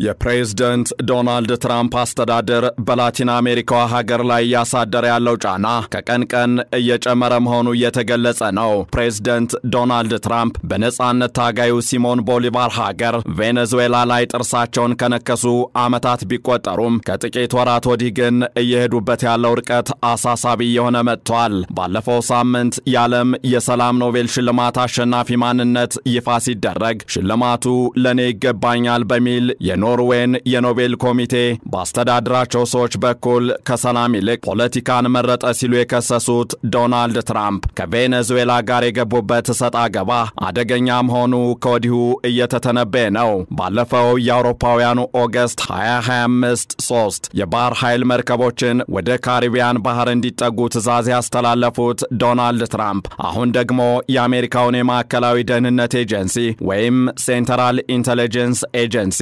የፕሬዝዳንት ዶናልድ ትራምፕ አስተዳደር በላቲን አሜሪካዋ ሀገር ላይ ያሳደረ ያለው ጫና ከቀን ቀን እየጨመረ መሆኑ እየተገለጸ ነው። ፕሬዝዳንት ዶናልድ ትራምፕ በነጻነት ታጋዩ ሲሞን ቦሊቫር ሀገር ቬኔዙዌላ ላይ ጥርሳቸውን ከነከሱ ዓመታት ቢቆጠሩም ከጥቂት ወራት ወዲህ ግን እየሄዱበት ያለው ርቀት አሳሳቢ የሆነ መጥቷል። ባለፈው ሳምንት የዓለም የሰላም ኖቤል ሽልማት አሸናፊ ማንነት ይፋ ሲደረግ ሽልማቱ ለኔ ይገባኛል በሚል ኖርዌይን የኖቤል ኮሚቴ ባስተዳድራቸው ሰዎች በኩል ከሰላም ይልቅ ፖለቲካን መረጠ ሲሉ የከሰሱት ዶናልድ ትራምፕ ከቬኔዙዌላ ጋር የገቡበት ሰጣ ገባ አደገኛ መሆኑ ከወዲሁ እየተተነበየ ነው። ባለፈው የአውሮፓውያኑ ኦገስት 2025 3 የባህር ኃይል መርከቦችን ወደ ካሪቢያን ባህር እንዲጠጉ ትዕዛዝ ያስተላለፉት ዶናልድ ትራምፕ አሁን ደግሞ የአሜሪካውን የማዕከላዊ ደህንነት ኤጀንሲ ወይም ሴንትራል ኢንተለጀንስ ኤጀንሲ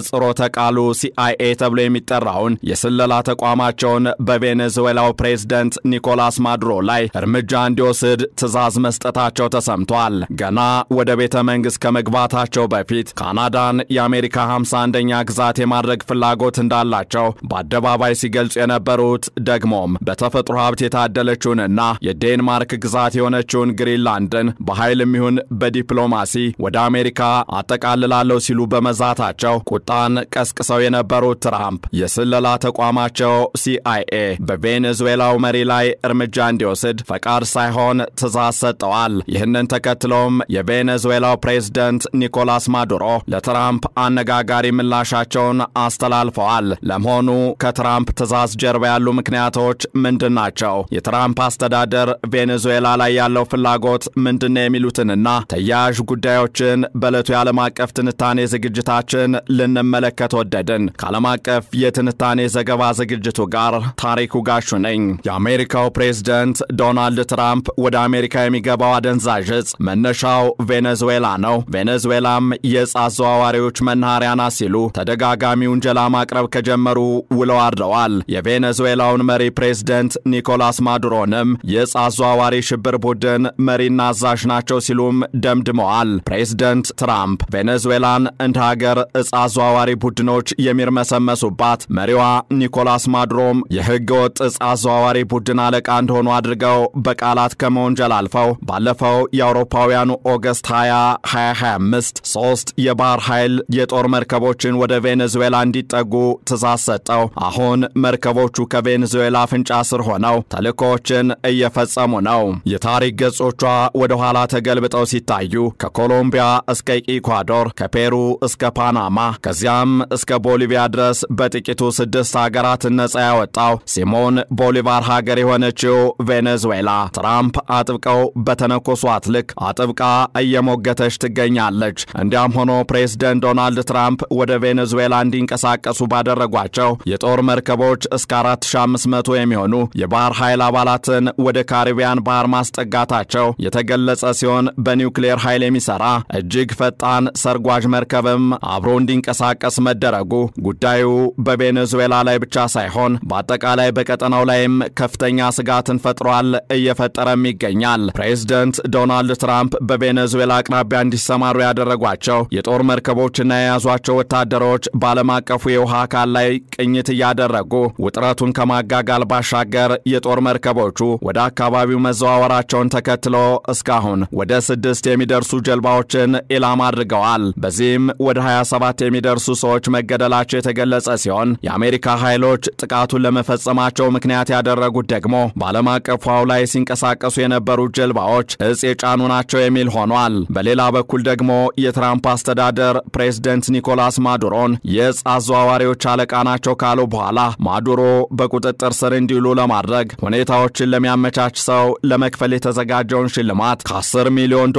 ጽሮተ ቃሉ CIA ተብሎ የሚጠራውን የስለላ ተቋማቸውን በቬኔዙዌላው ፕሬዝዳንት ኒኮላስ ማዱሮ ላይ እርምጃ እንዲወስድ ትዕዛዝ መስጠታቸው ተሰምቷል። ገና ወደ ቤተ መንግሥት ከመግባታቸው በፊት ካናዳን የአሜሪካ 51ኛ ግዛት የማድረግ ፍላጎት እንዳላቸው በአደባባይ ሲገልጹ የነበሩት ደግሞም በተፈጥሮ ሀብት የታደለችውንና የዴንማርክ ግዛት የሆነችውን ግሪንላንድን በኃይልም ይሁን በዲፕሎማሲ ወደ አሜሪካ አጠቃልላለሁ ሲሉ በመዛታቸው ቁጣን ቀስቅሰው የነበሩት ትራምፕ የስለላ ተቋማቸው CIA በቬኔዙዌላው መሪ ላይ እርምጃ እንዲወስድ ፈቃድ ሳይሆን ትዕዛዝ ሰጠዋል። ይህንን ተከትሎም የቬኔዙዌላው ፕሬዝዳንት ኒኮላስ ማዱሮ ለትራምፕ አነጋጋሪ ምላሻቸውን አስተላልፈዋል። ለመሆኑ ከትራምፕ ትዕዛዝ ጀርባ ያሉ ምክንያቶች ምንድናቸው? የትራምፕ አስተዳደር ቬኔዙዌላ ላይ ያለው ፍላጎት ምንድነው? የሚሉትንና ተያያዥ ጉዳዮችን በዕለቱ የዓለም አቀፍ ትንታኔ ዝግጅታችን ልንመለከት ወደድን። ከዓለም አቀፍ የትንታኔ ዘገባ ዝግጅቱ ጋር ታሪኩ ጋሹ ነኝ። የአሜሪካው ፕሬዝዳንት ዶናልድ ትራምፕ ወደ አሜሪካ የሚገባው አደንዛዥ ዕፅ መነሻው ቬኔዙዌላ ነው፣ ቬኔዙዌላም የዕፅ አዘዋዋሪዎች መናኸሪያ ናት ሲሉ ተደጋጋሚ ውንጀላ ማቅረብ ከጀመሩ ውለው አድረዋል። የቬኔዙዌላውን መሪ ፕሬዝዳንት ኒኮላስ ማዱሮንም የዕፅ አዘዋዋሪ ሽብር ቡድን መሪና አዛዥ ናቸው ሲሉም ደምድመዋል። ፕሬዝዳንት ትራምፕ ቬኔዙዌላን እንደ ሀገር ዕፅ አዘዋዋሪ ቡድኖች የሚርመሰመሱባት መሪዋ ኒኮላስ ማዱሮም የሕገ ወጥ ዕፅ አዘዋዋሪ ቡድን አለቃ እንደሆኑ አድርገው በቃላት ከመወንጀል አልፈው ባለፈው የአውሮፓውያኑ ኦገስት 2025 3 የባህር ኃይል የጦር መርከቦችን ወደ ቬኔዙዌላ እንዲጠጉ ትዕዛዝ ሰጠው። አሁን መርከቦቹ ከቬኔዙዌላ አፍንጫ ስር ሆነው ተልእኮዎችን እየፈጸሙ ነው። የታሪክ ገጾቿ ወደ ኋላ ተገልብጠው ሲታዩ ከኮሎምቢያ እስከ ኢኳዶር፣ ከፔሩ እስከ ፓናማ ከዚያም እስከ ቦሊቪያ ድረስ በጥቂቱ 6 ሀገራትን ነጻ ያወጣው ሲሞን ቦሊቫር ሀገር የሆነችው ቬኔዙዌላ ትራምፕ አጥብቀው በተነኮሷት ልክ አጥብቃ እየሞገተች ትገኛለች። እንዲያም ሆኖ ፕሬዝዳንት ዶናልድ ትራምፕ ወደ ቬኔዙዌላ እንዲንቀሳቀሱ ባደረጓቸው የጦር መርከቦች እስከ 4500 የሚሆኑ የባህር ኃይል አባላትን ወደ ካሪቢያን ባህር ማስጠጋታቸው የተገለጸ ሲሆን በኒውክሌር ኃይል የሚሰራ እጅግ ፈጣን ሰርጓጅ መርከብም አብሮ እንዲንቀሳቀስ መደረጉ ጉዳዩ በቬኔዙዌላ ላይ ብቻ ሳይሆን በአጠቃላይ በቀጠናው ላይም ከፍተኛ ስጋትን ፈጥሯል፣ እየፈጠረም ይገኛል። ፕሬዝዳንት ዶናልድ ትራምፕ በቬኔዙዌላ አቅራቢያ እንዲሰማሩ ያደረጓቸው የጦር መርከቦችና የያዟቸው ወታደሮች በዓለም አቀፉ የውሃ አካል ላይ ቅኝት እያደረጉ ውጥረቱን ከማጋጋል ባሻገር የጦር መርከቦቹ ወደ አካባቢው መዘዋወራቸውን ተከትሎ እስካሁን ወደ 6 የሚደርሱ ጀልባዎችን ኢላማ አድርገዋል። በዚህም ወደ 27 የሚደርሱ ሰዎች መገደላቸው የተገለጸ ሲሆን የአሜሪካ ኃይሎች ጥቃቱን ለመፈጸማቸው ምክንያት ያደረጉት ደግሞ በዓለም አቀፍ ውሃው ላይ ሲንቀሳቀሱ የነበሩ ጀልባዎች ዕፅ የጫኑ ናቸው የሚል ሆኗል። በሌላ በኩል ደግሞ የትራምፕ አስተዳደር ፕሬዝዳንት ኒኮላስ ማዱሮን የዕፅ አዘዋዋሪዎች አለቃ ናቸው ካሉ በኋላ ማዱሮ በቁጥጥር ስር እንዲውሉ ለማድረግ ሁኔታዎችን ለሚያመቻች ሰው ለመክፈል የተዘጋጀውን ሽልማት ከ$10 ሚሊዮን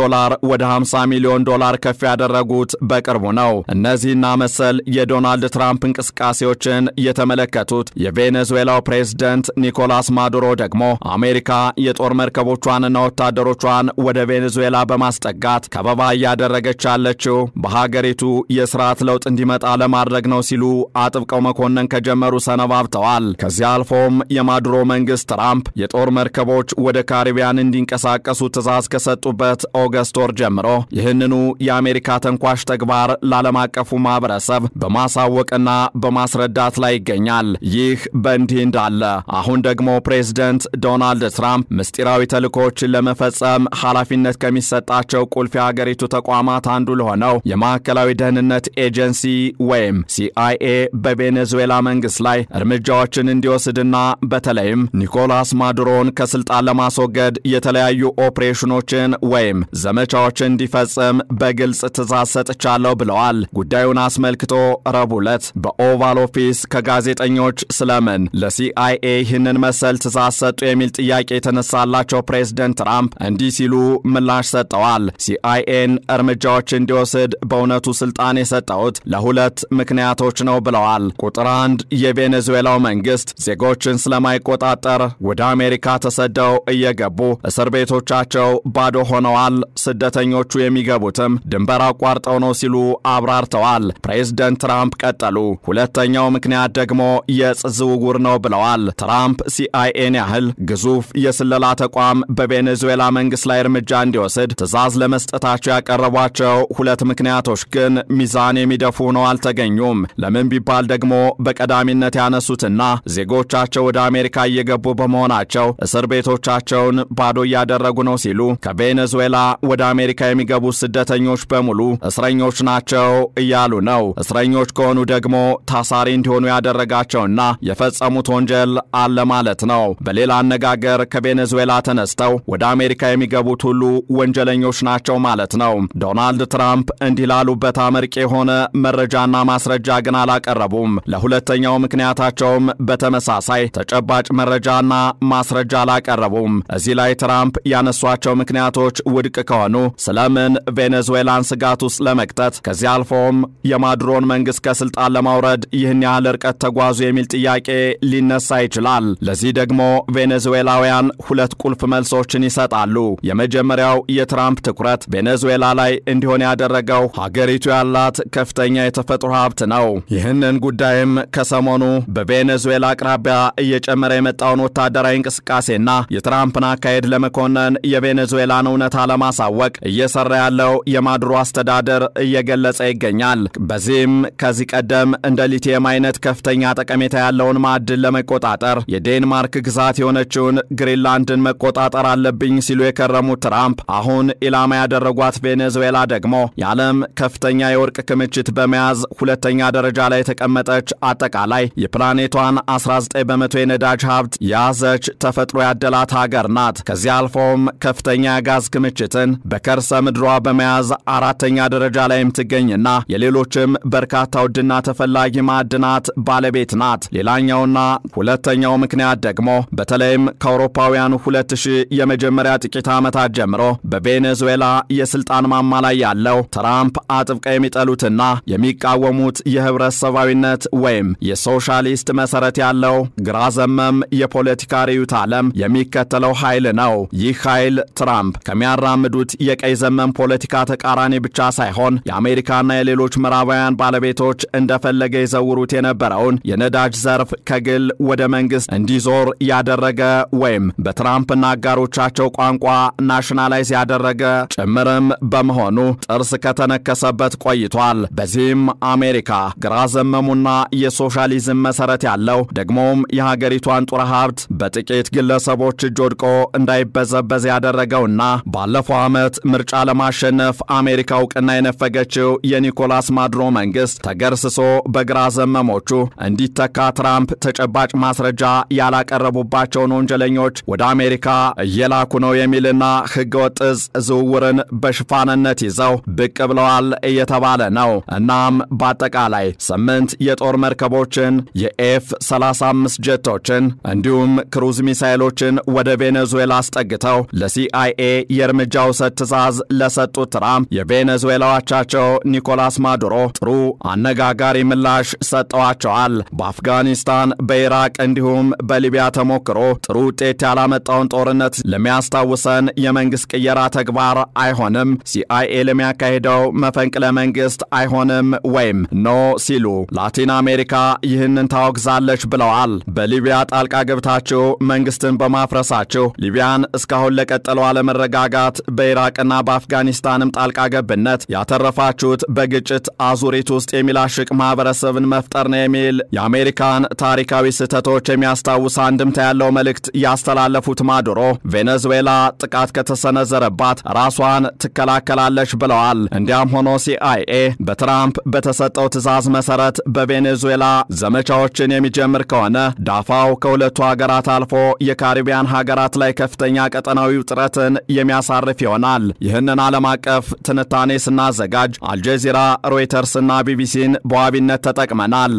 ወደ $50 ሚሊዮን ከፍ ያደረጉት በቅርቡ ነው። እነዚህና መሰል የዶናልድ ትራምፕ እንቅስቃሴዎችን የተመለከቱት የቬኔዙዌላው ፕሬዝዳንት ኒኮላስ ማዱሮ ደግሞ አሜሪካ የጦር መርከቦቿንና ወታደሮቿን ወደ ቬኔዙዌላ በማስጠጋት ከበባ እያደረገች ያለችው በሀገሪቱ የሥርዓት ለውጥ እንዲመጣ ለማድረግ ነው ሲሉ አጥብቀው መኮነን ከጀመሩ ሰነባብተዋል። ከዚያ አልፎም የማዱሮ መንግስት ትራምፕ የጦር መርከቦች ወደ ካሪቢያን እንዲንቀሳቀሱ ትዕዛዝ ከሰጡበት ኦገስት ወር ጀምሮ ይህንኑ የአሜሪካ ተንኳሽ ተግባር ለዓለም አቀፉ ማህበረሰብ ማህበረሰብ በማሳወቅና በማስረዳት ላይ ይገኛል። ይህ በእንዲህ እንዳለ አሁን ደግሞ ፕሬዝዳንት ዶናልድ ትራምፕ ምስጢራዊ ተልእኮችን ለመፈጸም ኃላፊነት ከሚሰጣቸው ቁልፍ የሀገሪቱ ተቋማት አንዱ ለሆነው የማዕከላዊ ደህንነት ኤጀንሲ ወይም CIA በቬኔዙዌላ መንግስት ላይ እርምጃዎችን እንዲወስድና በተለይም ኒኮላስ ማዱሮን ከስልጣን ለማስወገድ የተለያዩ ኦፕሬሽኖችን ወይም ዘመቻዎችን እንዲፈጽም በግልጽ ትዕዛዝ ሰጥቻለሁ ብለዋል። ጉዳዩን አስመልክቶ ረቡዕ ዕለት በኦቫል ኦፊስ ከጋዜጠኞች ስለምን ለCIA ይህንን መሰል ትዕዛዝ ሰጡ የሚል ጥያቄ የተነሳላቸው ፕሬዝዳንት ትራምፕ እንዲህ ሲሉ ምላሽ ሰጠዋል። CIAን እርምጃዎች እንዲወስድ በእውነቱ ስልጣን የሰጠሁት ለሁለት ምክንያቶች ነው ብለዋል። ቁጥር 1 የቬኔዙዌላው መንግስት ዜጎችን ስለማይቆጣጠር ወደ አሜሪካ ተሰደው እየገቡ እስር ቤቶቻቸው ባዶ ሆነዋል፣ ስደተኞቹ የሚገቡትም ድንበር አቋርጠው ነው ሲሉ አብራርተዋል። ፕሬዝዳንት ትራምፕ ቀጠሉ። ሁለተኛው ምክንያት ደግሞ የዕፅ ዝውውር ነው ብለዋል። ትራምፕ CIAን ያህል ግዙፍ የስለላ ተቋም በቬኔዙዌላ መንግስት ላይ እርምጃ እንዲወስድ ትዕዛዝ ለመስጠታቸው ያቀረቧቸው ሁለት ምክንያቶች ግን ሚዛን የሚደፉ ሆነው አልተገኙም። ለምን ቢባል ደግሞ በቀዳሚነት ያነሱትና ዜጎቻቸው ወደ አሜሪካ እየገቡ በመሆናቸው እስር ቤቶቻቸውን ባዶ እያደረጉ ነው ሲሉ ከቬኔዙዌላ ወደ አሜሪካ የሚገቡ ስደተኞች በሙሉ እስረኞች ናቸው እያሉ ነው። እስረኞች ከሆኑ ደግሞ ታሳሪ እንዲሆኑ ያደረጋቸውና የፈጸሙት ወንጀል አለ ማለት ነው። በሌላ አነጋገር ከቬኔዙዌላ ተነስተው ወደ አሜሪካ የሚገቡት ሁሉ ወንጀለኞች ናቸው ማለት ነው። ዶናልድ ትራምፕ እንዲህ ላሉበት አመርቂ የሆነ መረጃና ማስረጃ ግን አላቀረቡም። ለሁለተኛው ምክንያታቸውም በተመሳሳይ ተጨባጭ መረጃና ማስረጃ አላቀረቡም። እዚህ ላይ ትራምፕ ያነሷቸው ምክንያቶች ውድቅ ከሆኑ ስለምን ቬኔዙዌላን ስጋት ውስጥ ለመክተት ከዚህ አልፎም የማዱሮን መንግስት ከስልጣን ለማውረድ ይህን ያህል ርቀት ተጓዙ የሚል ጥያቄ ሊነሳ ይችላል። ለዚህ ደግሞ ቬኔዙዌላውያን ሁለት ቁልፍ መልሶችን ይሰጣሉ። የመጀመሪያው የትራምፕ ትኩረት ቬኔዙዌላ ላይ እንዲሆን ያደረገው ሀገሪቱ ያላት ከፍተኛ የተፈጥሮ ሀብት ነው። ይህንን ጉዳይም ከሰሞኑ በቬኔዙዌላ አቅራቢያ እየጨመረ የመጣውን ወታደራዊ እንቅስቃሴና የትራምፕን አካሄድ ለመኮነን የቬኔዙዌላን እውነታ ለማሳወቅ እየሰራ ያለው የማዱሮ አስተዳደር እየገለጸ ይገኛል። በዚህም ከዚህ ቀደም እንደ ሊቲየም አይነት ከፍተኛ ጠቀሜታ ያለውን ማዕድን ለመቆጣጠር የዴንማርክ ግዛት የሆነችውን ግሪንላንድን መቆጣጠር አለብኝ ሲሉ የከረሙት ትራምፕ አሁን ኢላማ ያደረጓት ቬኔዙዌላ ደግሞ የዓለም ከፍተኛ የወርቅ ክምችት በመያዝ ሁለተኛ ደረጃ ላይ የተቀመጠች አጠቃላይ የፕላኔቷን 19 በመቶ የነዳጅ ሀብት የያዘች ተፈጥሮ ያደላት ሀገር ናት። ከዚህ አልፎም ከፍተኛ የጋዝ ክምችትን በከርሰ ምድሯ በመያዝ አራተኛ ደረጃ ላይ የምትገኝና የሌሎችም በርካታ ውድና ተፈላጊ ማዕድናት ባለቤት ናት። ሌላኛውና ሁለተኛው ምክንያት ደግሞ በተለይም ከአውሮፓውያኑ 2000 የመጀመሪያ ጥቂት ዓመታት ጀምሮ በቬኔዙዌላ የስልጣን ማማ ላይ ያለው ትራምፕ አጥብቀው የሚጠሉትና የሚቃወሙት የህብረተሰባዊነት ወይም የሶሻሊስት መሰረት ያለው ግራ ዘመም የፖለቲካ ርዕዮተ ዓለም የሚከተለው ኃይል ነው። ይህ ኃይል ትራምፕ ከሚያራምዱት የቀይ ዘመም ፖለቲካ ተቃራኒ ብቻ ሳይሆን የአሜሪካና የሌሎች ምዕራባውያን ባለቤቶች እንደፈለገ ይዘውሩት የነበረውን የነዳጅ ዘርፍ ከግል ወደ መንግስት እንዲዞር ያደረገ ወይም በትራምፕና አጋሮቻቸው ቋንቋ ናሽናላይዝ ያደረገ ጭምርም በመሆኑ ጥርስ ከተነከሰበት ቆይቷል። በዚህም አሜሪካ ግራ ዘመሙና የሶሻሊዝም መሰረት ያለው ደግሞም የሀገሪቷን ጦር ሀብት በጥቂት ግለሰቦች እጅ ወድቆ እንዳይበዘበዝ ያደረገውና ባለፈው ዓመት ምርጫ ለማሸነፍ አሜሪካ እውቅና የነፈገችው የኒኮላስ ማዱሮ መንግስት ተገርስሶ በግራ ዘመሞቹ እንዲተካ ትራምፕ ተጨባጭ ማስረጃ ያላቀረቡባቸውን ወንጀለኞች ወደ አሜሪካ እየላኩ ነው የሚልና ህገወጥ ዝውውርን በሽፋንነት ይዘው ብቅ ብለዋል እየተባለ ነው። እናም በአጠቃላይ 8 የጦር መርከቦችን የኤፍ-35 ጀቶችን እንዲሁም ክሩዝ ሚሳይሎችን ወደ ቬኔዙዌላ አስጠግተው ለሲአይኤ የእርምጃ ውሰት ትዕዛዝ ለሰጡት ትራምፕ የቬኔዙዌላዎቻቸው ኒኮላስ ማዱሮ ጥሩ አነጋጋሪ ምላሽ ሰጠዋቸዋል። በአፍጋኒስታን በኢራቅ እንዲሁም በሊቢያ ተሞክሮ ጥሩ ውጤት ያላመጣውን ጦርነት ለሚያስታውሰን የመንግስት ቅየራ ተግባር አይሆንም፣ ሲአይኤ ለሚያካሂደው መፈንቅለ መንግስት አይሆንም ወይም ኖ ሲሉ ላቲን አሜሪካ ይህንን ታወግዛለች ብለዋል። በሊቢያ ጣልቃ ገብታችሁ መንግስትን በማፍረሳችሁ ሊቢያን እስካሁን ለቀጠለው አለመረጋጋት በኢራቅና በአፍጋኒስታንም ጣልቃ ገብነት ያተረፋችሁት በግጭት አዙሪት ውስጥ የሚላሽቅ ማህበረሰብን መፍጠር ነው የሚል የአሜሪካን ታሪካዊ ስህተቶች የሚያስታውስ አንድምታ ያለው መልእክት ያስተላለፉት ማዱሮ ቬኔዙዌላ ጥቃት ከተሰነዘረባት ራሷን ትከላከላለች ብለዋል። እንዲያም ሆኖ ሲአይኤ በትራምፕ በተሰጠው ትዕዛዝ መሰረት በቬኔዙዌላ ዘመቻዎችን የሚጀምር ከሆነ ዳፋው ከሁለቱ ሀገራት አልፎ የካሪቢያን ሀገራት ላይ ከፍተኛ ቀጠናዊ ውጥረትን የሚያሳርፍ ይሆናል። ይህንን ዓለም አቀፍ ትንታኔ ስናዘጋጅ አልጀዚራ፣ ሮይተርስና ቢቢሲን በዋቢነት ተጠቅመናል።